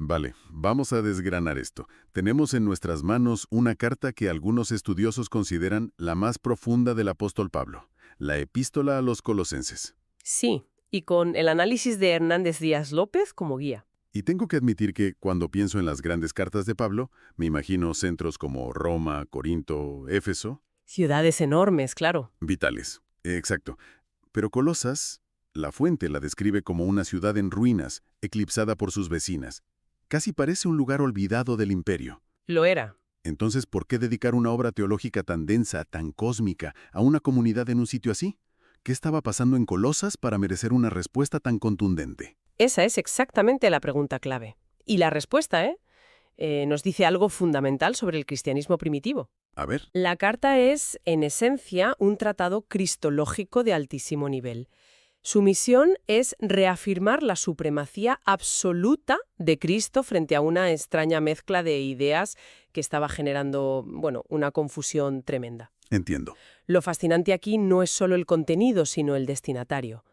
Vale, vamos a desgranar esto. Tenemos en nuestras manos una carta que algunos estudiosos consideran la más profunda del apóstol Pablo, la Epístola a los Colosenses. Sí, y con el análisis de Hernández Díaz López como guía. Y tengo que admitir que cuando pienso en las grandes cartas de Pablo, me imagino centros como Roma, Corinto, Éfeso, Ciudades enormes, claro. vitales. Exacto. Pero Colosas, la fuente la describe como una ciudad en ruinas, eclipsada por sus vecinas. Casi parece un lugar olvidado del imperio. Lo era. Entonces, ¿por qué dedicar una obra teológica tan densa, tan cósmica, a una comunidad en un sitio así? ¿Qué estaba pasando en Colosas para merecer una respuesta tan contundente? Esa es exactamente la pregunta clave. Y la respuesta, nos dice algo fundamental sobre el cristianismo primitivo. A ver, La carta es, en esencia, un tratado cristológico de altísimo nivel. Su misión es reafirmar la supremacía absoluta de Cristo frente a una extraña mezcla de ideas que estaba generando, bueno, una confusión tremenda. entiendo. Lo fascinante aquí no es solo el contenido, sino el destinatario.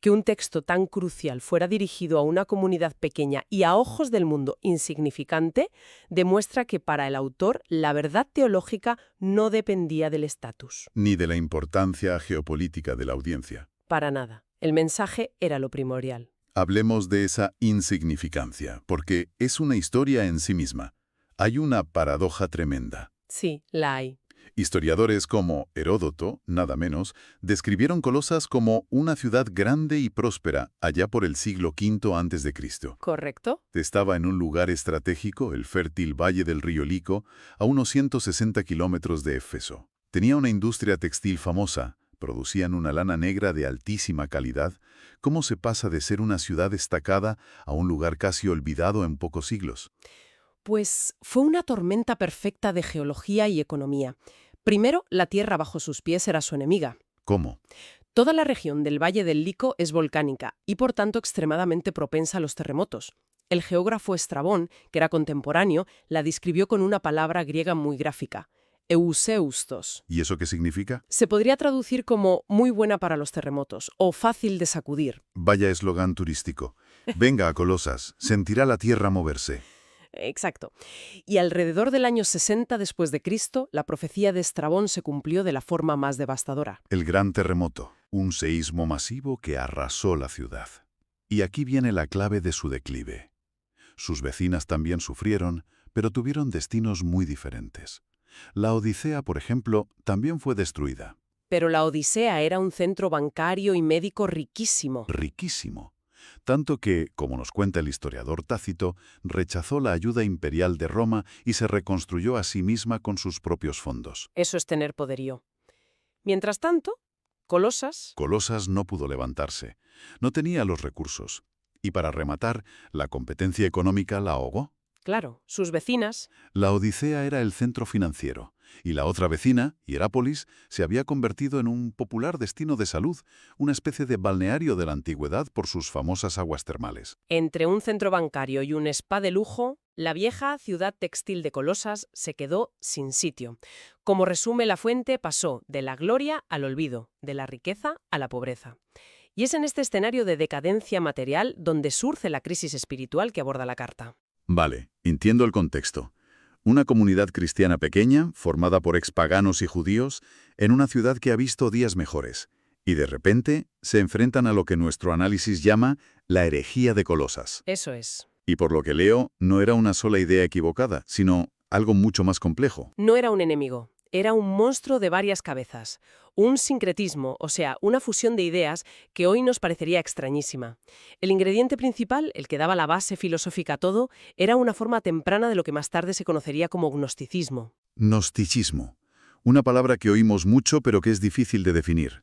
Que un texto tan crucial fuera dirigido a una comunidad pequeña y a ojos del mundo insignificante, demuestra que para el autor la verdad teológica no dependía del estatus. Ni de la importancia geopolítica de la audiencia. Para nada. El mensaje era lo primordial. Hablemos de esa insignificancia, porque es una historia en sí misma. Hay una paradoja tremenda. Sí, la hay. Historiadores como Heródoto, nada menos, describieron Colosas como una ciudad grande y próspera allá por el siglo V a.C. ¿Correcto? Estaba en un lugar estratégico, el fértil valle del río Lico, a unos 160 kilómetros de Éfeso. Tenía una industria textil famosa, producían una lana negra de altísima calidad. ¿Cómo se pasa de ser una ciudad destacada a un lugar casi olvidado en pocos siglos? Pues fue una tormenta perfecta de geología y economía. Primero, la tierra bajo sus pies era su enemiga. ¿Cómo? Toda la región del Valle del Lico es volcánica y por tanto extremadamente propensa a los terremotos. El geógrafo Estrabón, que era contemporáneo, la describió con una palabra griega muy gráfica, euseustos. ¿Y eso qué significa? Se podría traducir como muy buena para los terremotos o fácil de sacudir. Vaya eslogan turístico. Venga a Colosas, sentirá la tierra moverse. Exacto. Y alrededor del año 60 después de Cristo, la profecía de Estrabón se cumplió de la forma más devastadora. El gran terremoto, un seísmo masivo que arrasó la ciudad. Y aquí viene la clave de su declive. Sus vecinas también sufrieron, pero tuvieron destinos muy diferentes. La Odisea, por ejemplo, también fue destruida. Pero la Odisea era un centro bancario y médico riquísimo. Riquísimo. Tanto que, como nos cuenta el historiador Tácito, rechazó la ayuda imperial de Roma y se reconstruyó a sí misma con sus propios fondos. Eso es tener poderío. Mientras tanto, Colosas... Colosas no pudo levantarse. No tenía los recursos. Y para rematar, la competencia económica la ahogó. Claro, sus vecinas... La Odisea era el centro financiero, y la otra vecina, Hierápolis, se había convertido en un popular destino de salud, una especie de balneario de la antigüedad por sus famosas aguas termales. Entre un centro bancario y un spa de lujo, la vieja ciudad textil de Colosas se quedó sin sitio. Como resume la fuente, pasó de la gloria al olvido, de la riqueza a la pobreza. Y es en este escenario de decadencia material donde surge la crisis espiritual que aborda la carta. Vale, entiendo el contexto. Una comunidad cristiana pequeña, formada por expaganos y judíos, en una ciudad que ha visto días mejores. Y de repente se enfrentan a lo que nuestro análisis llama la herejía de Colosas. Eso es. Y por lo que leo, no era una sola idea equivocada, sino algo mucho más complejo. No era un enemigo, era un monstruo de varias cabezas. Un sincretismo, o sea, una fusión de ideas que hoy nos parecería extrañísima. El ingrediente principal, el que daba la base filosófica a todo, era una forma temprana de lo que más tarde se conocería como gnosticismo. Gnosticismo. Una palabra que oímos mucho pero que es difícil de definir.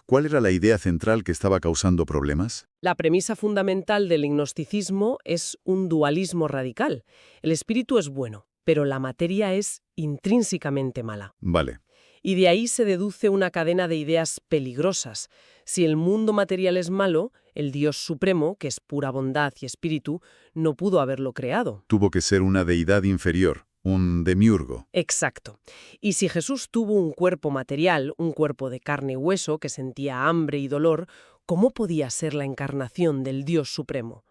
¿Cuál era la idea central que estaba causando problemas? La premisa fundamental del gnosticismo es un dualismo radical. El espíritu es bueno, pero la materia es intrínsecamente mala. Vale. Y de ahí se deduce una cadena de ideas peligrosas. Si el mundo material es malo, el Dios supremo, que es pura bondad y espíritu, no pudo haberlo creado. Tuvo que ser una deidad inferior, un demiurgo. Exacto. Y si Jesús tuvo un cuerpo material, un cuerpo de carne y hueso que sentía hambre y dolor, ¿cómo podía ser la encarnación del Dios supremo?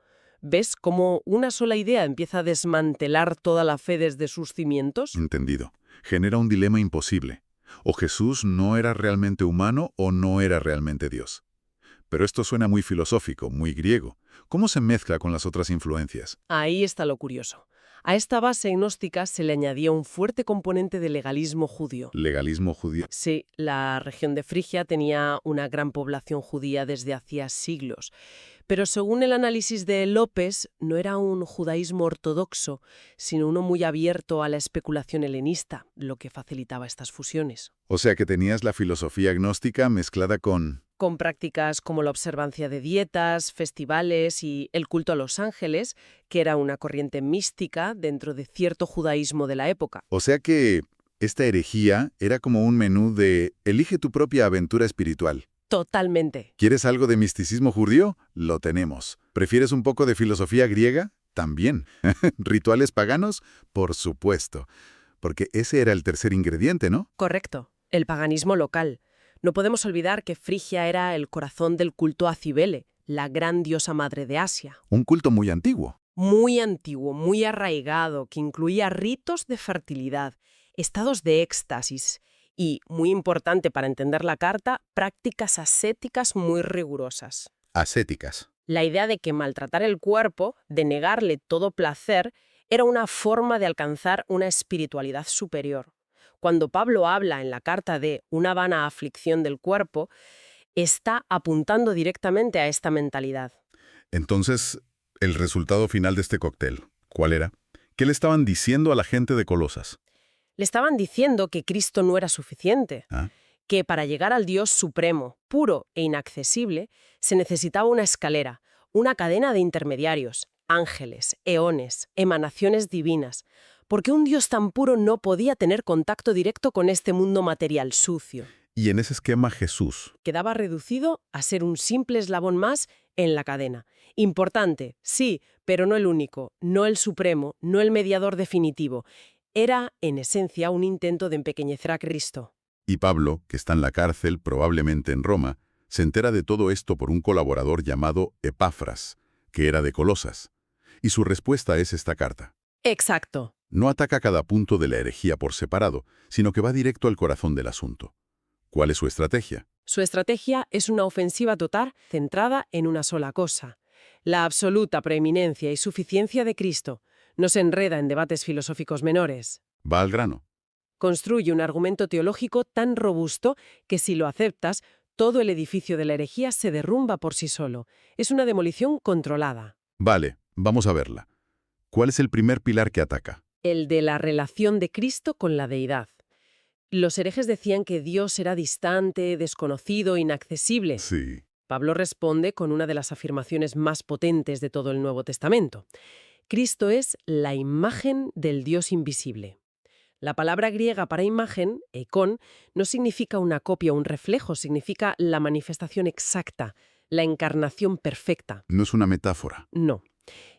¿Ves cómo una sola idea empieza a desmantelar toda la fe desde sus cimientos? Entendido. Genera un dilema imposible. O Jesús no era realmente humano o no era realmente Dios. Pero esto suena muy filosófico, muy griego. ¿Cómo se mezcla con las otras influencias? Ahí está lo curioso. A esta base gnóstica se le añadía un fuerte componente de legalismo judío. Legalismo judío. Sí, la región de Frigia tenía una gran población judía desde hacía siglos. Pero según el análisis de López, no era un judaísmo ortodoxo, sino uno muy abierto a la especulación helenista, lo que facilitaba estas fusiones. O sea que tenías la filosofía gnóstica mezclada Con prácticas como la observancia de dietas, festivales y el culto a los ángeles, que era una corriente mística dentro de cierto judaísmo de la época. O sea que esta herejía era como un menú de elige tu propia aventura espiritual. Totalmente. ¿Quieres algo de misticismo judío? Lo tenemos. ¿Prefieres un poco de filosofía griega? También. ¿Rituales paganos? Por supuesto. Porque ese era el tercer ingrediente, ¿no? Correcto. El paganismo local. No podemos olvidar que Frigia era el corazón del culto a Cibele, la gran diosa madre de Asia. Un culto muy antiguo. Muy antiguo, muy arraigado, que incluía ritos de fertilidad, estados de éxtasis y, muy importante para entender la carta, prácticas ascéticas muy rigurosas. Ascéticas. La idea de que maltratar el cuerpo, de negarle todo placer, era una forma de alcanzar una espiritualidad superior. Cuando Pablo habla en la carta de una vana aflicción del cuerpo, está apuntando directamente a esta mentalidad. Entonces, el resultado final de este cóctel, ¿cuál era? ¿Qué le estaban diciendo a la gente de Colosas? Le estaban diciendo que Cristo no era suficiente, ¿Ah? que para llegar al Dios supremo, puro e inaccesible, se necesitaba una escalera, una cadena de intermediarios, ángeles, eones, emanaciones divinas, porque un Dios tan puro no podía tener contacto directo con este mundo material sucio. Y en ese esquema Jesús. Quedaba reducido a ser un simple eslabón más en la cadena. Importante, sí, pero no el único, no el supremo, no el mediador definitivo. Era, en esencia, un intento de empequeñecer a Cristo. Y Pablo, que está en la cárcel, probablemente en Roma, se entera de todo esto por un colaborador llamado Epafras, que era de Colosas. Y su respuesta es esta carta. Exacto. No ataca cada punto de la herejía por separado, sino que va directo al corazón del asunto. ¿Cuál es su estrategia? Su estrategia es una ofensiva total centrada en una sola cosa: la absoluta preeminencia y suficiencia de Cristo. No se enreda en debates filosóficos menores. Va al grano. Construye un argumento teológico tan robusto que, si lo aceptas, todo el edificio de la herejía se derrumba por sí solo. Es una demolición controlada. Vale, vamos a verla. ¿Cuál es el primer pilar que ataca? El de la relación de Cristo con la deidad. Los herejes decían que Dios era distante, desconocido, inaccesible. Sí. Pablo responde con una de las afirmaciones más potentes de todo el Nuevo Testamento. Cristo es la imagen del Dios invisible. La palabra griega para imagen, eikon, no significa una copia o un reflejo, significa la manifestación exacta, la encarnación perfecta. No es una metáfora. No.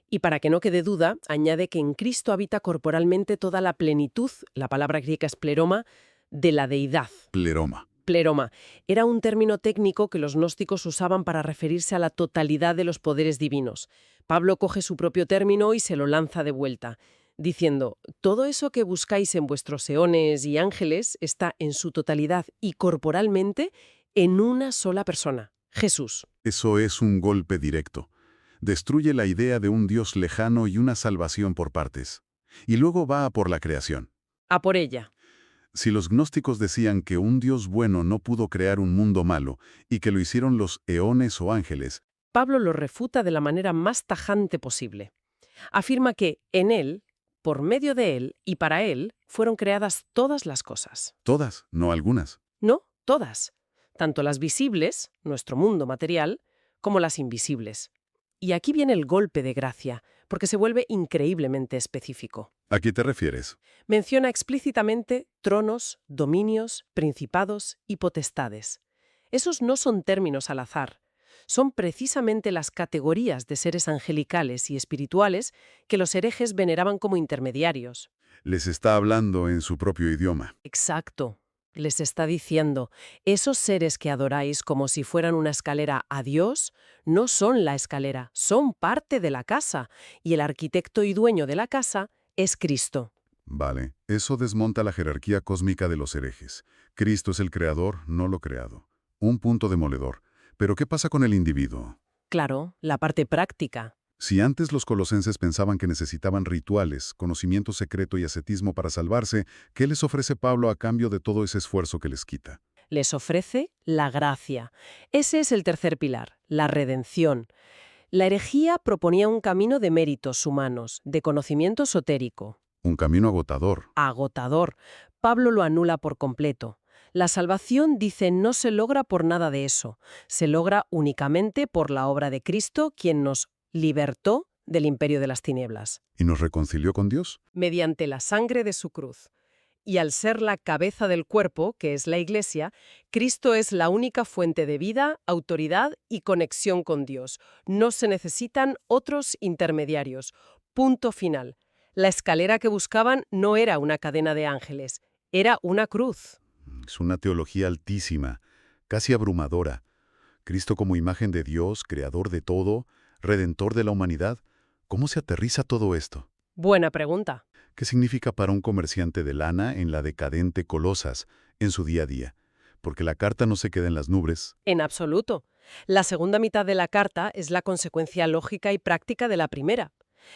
Y para que no quede duda, añade que en Cristo habita corporalmente toda la plenitud, la palabra griega es pleroma, de la deidad. Pleroma. Pleroma era un término técnico que los gnósticos usaban para referirse a la totalidad de los poderes divinos. Pablo coge su propio término y se lo lanza de vuelta, diciendo: todo eso que buscáis en vuestros eones y ángeles está en su totalidad y corporalmente en una sola persona, Jesús. Eso es un golpe directo. Destruye la idea de un Dios lejano y una salvación por partes. Y luego va a por la creación. A por ella. Si los gnósticos decían que un Dios bueno no pudo crear un mundo malo y que lo hicieron los eones o ángeles, Pablo lo refuta de la manera más tajante posible. Afirma que en él, por medio de él y para él, fueron creadas todas las cosas. todas, no algunas. No, todas. Tanto las visibles, nuestro mundo material, como las invisibles. Y aquí viene el golpe de gracia, porque se vuelve increíblemente específico. ¿A qué te refieres? Menciona explícitamente tronos, dominios, principados y potestades. Esos no son términos al azar. Son precisamente las categorías de seres angelicales y espirituales que los herejes veneraban como intermediarios. Les está hablando en su propio idioma. Exacto. Les está diciendo, esos seres que adoráis como si fueran una escalera a Dios, no son la escalera, son parte de la casa, y el arquitecto y dueño de la casa es Cristo. Vale, eso desmonta la jerarquía cósmica de los herejes. Cristo es el creador, no lo creado. Un punto demoledor. Pero ¿qué pasa con el individuo? Claro, la parte práctica. Si antes los colosenses pensaban que necesitaban rituales, conocimiento secreto y ascetismo para salvarse, ¿qué les ofrece Pablo a cambio de todo ese esfuerzo que les quita? Les ofrece la gracia. Ese es el tercer pilar, la redención. La herejía proponía un camino de méritos humanos, de conocimiento esotérico. Un camino agotador. Agotador. Pablo lo anula por completo. La salvación, dice, no se logra por nada de eso. Se logra únicamente por la obra de Cristo, quien nos libertó del imperio de las tinieblas, ¿Y nos reconcilió con Dios? mediante la sangre de su cruz. Y al ser la cabeza del cuerpo, que es la Iglesia, Cristo es la única fuente de vida, autoridad y conexión con Dios. No se necesitan otros intermediarios. Punto final. La escalera que buscaban no era una cadena de ángeles, era una cruz. Es una teología altísima, casi abrumadora. Cristo como imagen de Dios, creador de todo, redentor de la humanidad. ¿Cómo se aterriza todo esto? Buena pregunta. ¿Qué significa para un comerciante de lana en la decadente Colosas, en su día a día? Porque la carta no se queda en las nubes. En absoluto. La segunda mitad de la carta es la consecuencia lógica y práctica de la primera.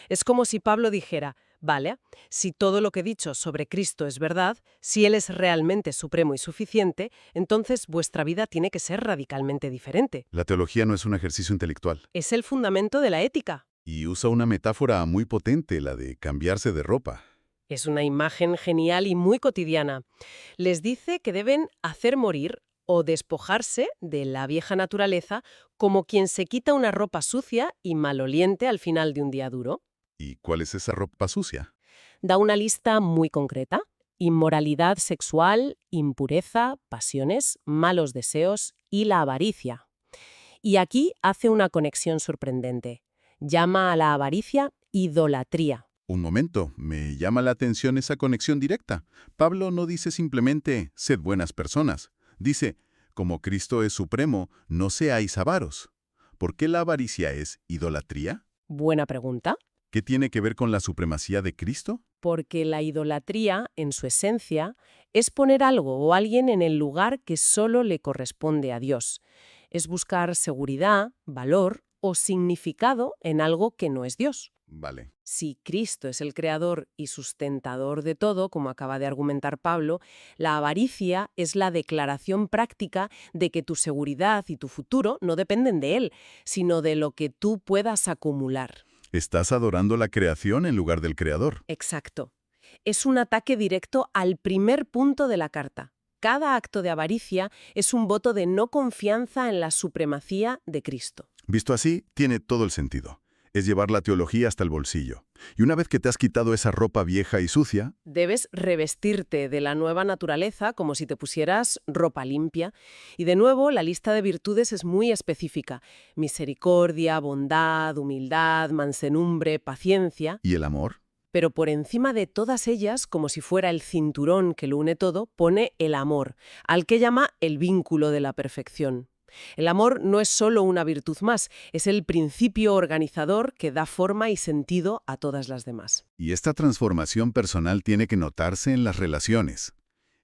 Es como si Pablo dijera, vale, si todo lo que he dicho sobre Cristo es verdad, si Él es realmente supremo y suficiente, entonces vuestra vida tiene que ser radicalmente diferente. La teología no es un ejercicio intelectual. Es el fundamento de la ética. Y usa una metáfora muy potente, la de cambiarse de ropa. Es una imagen genial y muy cotidiana. Les dice que deben hacer morir o despojarse de la vieja naturaleza como quien se quita una ropa sucia y maloliente al final de un día duro. ¿Y cuál es esa ropa sucia? Da una lista muy concreta: inmoralidad sexual, impureza, pasiones, malos deseos y la avaricia. Y aquí hace una conexión sorprendente. Llama a la avaricia idolatría. Un momento, me llama la atención esa conexión directa. Pablo no dice simplemente, sed buenas personas. Dice, como Cristo es supremo, no seáis avaros. ¿Por qué la avaricia es idolatría? Buena pregunta. ¿Qué tiene que ver con la supremacía de Cristo? Porque la idolatría, en su esencia, es poner algo o alguien en el lugar que solo le corresponde a Dios. Es buscar seguridad, valor o significado en algo que no es Dios. Vale. Si Cristo es el creador y sustentador de todo, como acaba de argumentar Pablo, la avaricia es la declaración práctica de que tu seguridad y tu futuro no dependen de Él, sino de lo que tú puedas acumular. Estás adorando la creación en lugar del creador. Exacto. Es un ataque directo al primer punto de la carta. Cada acto de avaricia es un voto de no confianza en la supremacía de Cristo. Visto así, tiene todo el sentido. Es llevar la teología hasta el bolsillo. Y una vez que te has quitado esa ropa vieja y sucia, Debes revestirte de la nueva naturaleza como si te pusieras ropa limpia. Y de nuevo, la lista de virtudes es muy específica: misericordia, bondad, humildad, mansedumbre, paciencia. ¿y el amor? Pero por encima de todas ellas, como si fuera el cinturón que lo une todo, pone el amor, al que llama el vínculo de la perfección. El amor no es solo una virtud más, es el principio organizador que da forma y sentido a todas las demás. Y esta transformación personal tiene que notarse en las relaciones,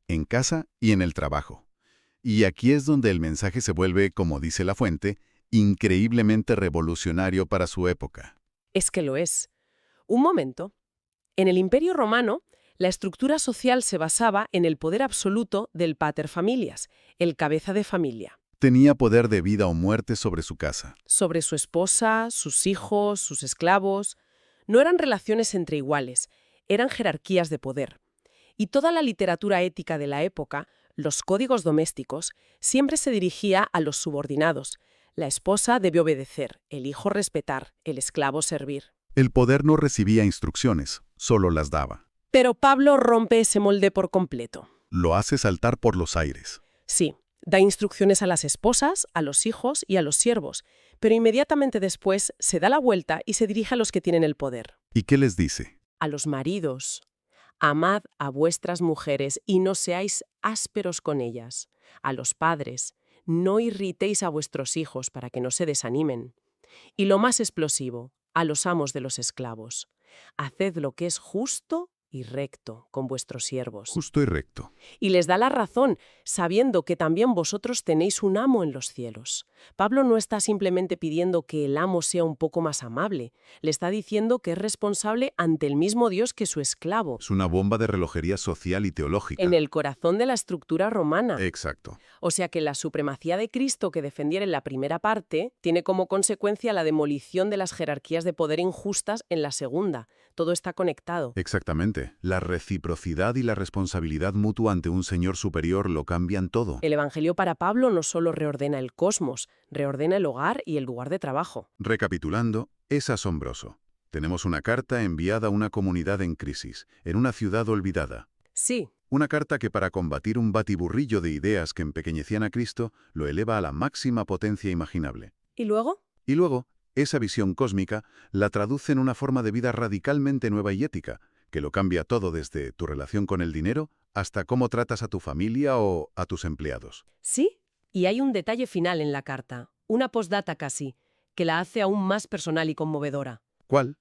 en casa y en el trabajo. Y aquí es donde el mensaje se vuelve, como dice la fuente, increíblemente revolucionario para su época. Es que lo es. Un momento. En el Imperio Romano, la estructura social se basaba en el poder absoluto del pater familias, el cabeza de familia. Tenía poder de vida o muerte sobre su casa. Sobre su esposa, sus hijos, sus esclavos. No eran relaciones entre iguales, eran jerarquías de poder. Y toda la literatura ética de la época, los códigos domésticos, siempre se dirigía a los subordinados. La esposa debe obedecer, el hijo respetar, el esclavo servir. El poder no recibía instrucciones, solo las daba. Pero Pablo rompe ese molde por completo. Lo hace saltar por los aires. Sí, da instrucciones a las esposas, a los hijos y a los siervos, pero inmediatamente después se da la vuelta y se dirige a los que tienen el poder. ¿Y qué les dice? A los maridos. Amad a vuestras mujeres y no seáis ásperos con ellas. A los padres, no irritéis a vuestros hijos para que no se desanimen. Y lo más explosivo, a los amos de los esclavos. Haced lo que es justo y recto con vuestros siervos. Justo y recto. Y les da la razón, sabiendo que también vosotros tenéis un amo en los cielos. Pablo no está simplemente pidiendo que el amo sea un poco más amable, le está diciendo que es responsable ante el mismo Dios que su esclavo, Es una bomba de relojería social y teológica. en el corazón de la estructura romana. Exacto. O sea que la supremacía de Cristo que defendiera en la primera parte tiene como consecuencia la demolición de las jerarquías de poder injustas en la segunda. Todo está conectado. Exactamente. La reciprocidad y la responsabilidad mutua ante un señor superior lo cambian todo. El Evangelio para Pablo no solo reordena el cosmos, reordena el hogar y el lugar de trabajo. Recapitulando, es asombroso. Tenemos una carta enviada a una comunidad en crisis, en una ciudad olvidada. Sí, Una carta que para combatir un batiburrillo de ideas que empequeñecían a Cristo, lo eleva a la máxima potencia imaginable. ¿y luego? Y luego, esa visión cósmica la traduce en una forma de vida radicalmente nueva y ética, que lo cambia todo desde tu relación con el dinero hasta cómo tratas a tu familia o a tus empleados. Sí, y hay un detalle final en la carta, una postdata casi, que la hace aún más personal y conmovedora. ¿Cuál?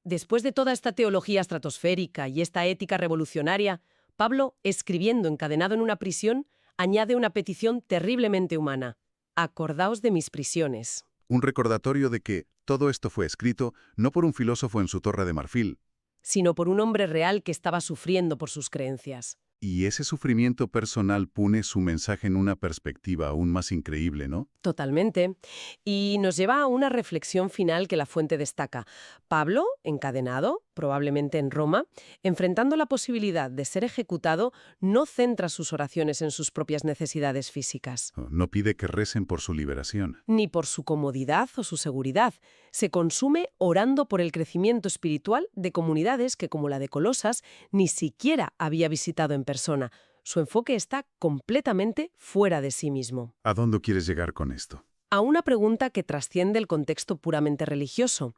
Después de toda esta teología estratosférica y esta ética revolucionaria, Pablo, escribiendo encadenado en una prisión, añade una petición terriblemente humana. Acordaos de mis prisiones. Un recordatorio de que todo esto fue escrito no por un filósofo en su torre de marfil, Sino por un hombre real que estaba sufriendo por sus creencias. y ese sufrimiento personal pone su mensaje en una perspectiva aún más increíble, ¿no? Totalmente. Y nos lleva a una reflexión final que la fuente destaca. Pablo, encadenado, probablemente en Roma, enfrentando la posibilidad de ser ejecutado, no centra sus oraciones en sus propias necesidades físicas, No pide que recen por su liberación. ni por su comodidad o su seguridad. Se consume orando por el crecimiento espiritual de comunidades que, como la de Colosas, ni siquiera había visitado en persona. Su enfoque está completamente fuera de sí mismo. ¿A dónde quieres llegar con esto? A una pregunta que trasciende el contexto puramente religioso.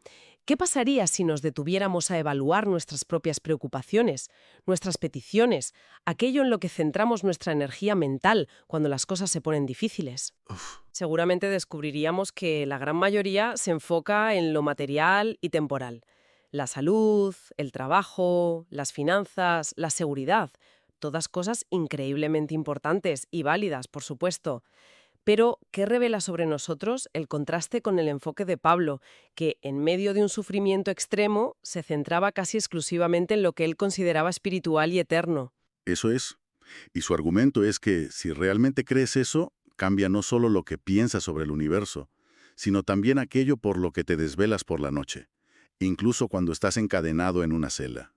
¿Qué pasaría si nos detuviéramos a evaluar nuestras propias preocupaciones, nuestras peticiones, aquello en lo que centramos nuestra energía mental cuando las cosas se ponen difíciles? Seguramente descubriríamos que la gran mayoría se enfoca en lo material y temporal. La salud, el trabajo, las finanzas, la seguridad. Todas cosas increíblemente importantes y válidas, por supuesto. Pero, ¿qué revela sobre nosotros el contraste con el enfoque de Pablo, que, en medio de un sufrimiento extremo, se centraba casi exclusivamente en lo que él consideraba espiritual y eterno? Eso es. Y su argumento es que si realmente crees eso, cambia no solo lo que piensas sobre el universo, sino también aquello por lo que te desvelas por la noche, incluso cuando estás encadenado en una celda.